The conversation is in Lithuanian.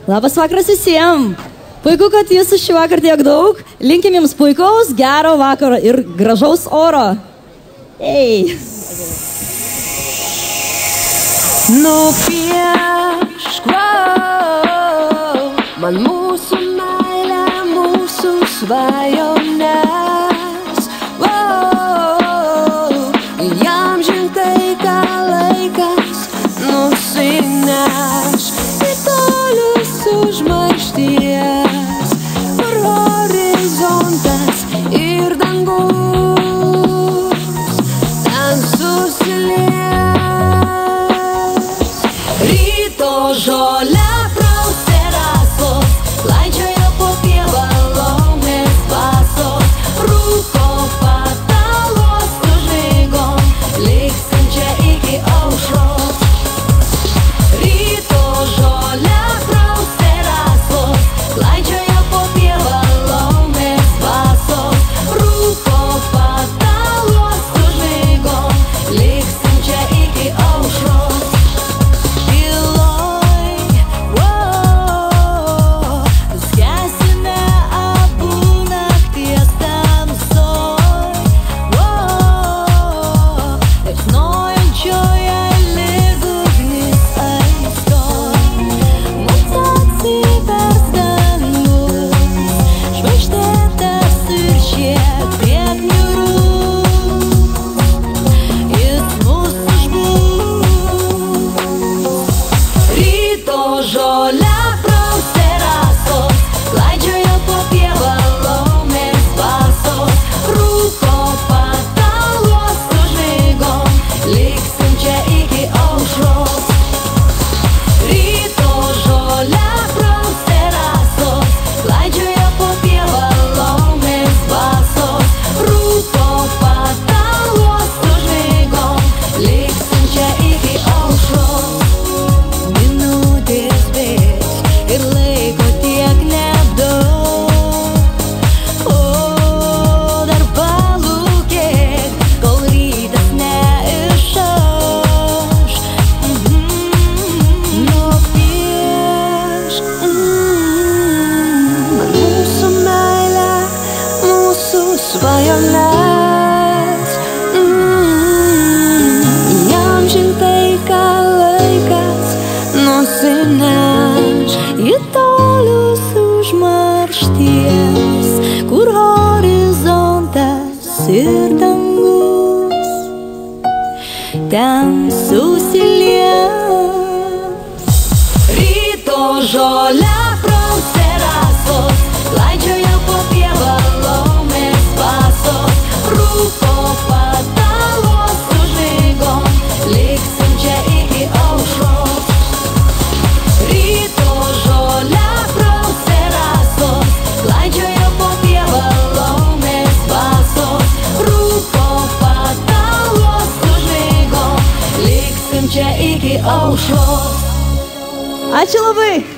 Labas vakaras visiems. Puiku, kad jūsų šį vakarą tiek daug. Linkim jums puikaus, gero vakaro ir gražaus oro. Ei. Nupiešk man mūsų meilę, mūsų svajones. Jam žintai, ką laikas nusineš į tolius užmaršties, kur horizontas ir dangus ten susilies. Ryto žolė praus terasos, klaidžioja po pievą laumės vasos, rūko patalos užmigom, liksim čia iki aušros. Ryto žolė praus terasos, klaidžioja po pievą laumės vasos, rūko patalos užmigom, liksim čia iki aušros. Svajones, jam žintai, ką laikas nusineš į tolius užmaršties, kur horizontas ir dangus ten susilies. Ryto žolė praus terasos, klaidžioja po pievą laumės vasos, rūko patalos užmigom, liksim čia iki aušros. Ryto žolė praus terasos, klaidžioja po pievą laumės vasos, rūko patalos užmigom, liksim čia iki aušros. Ačiū labai.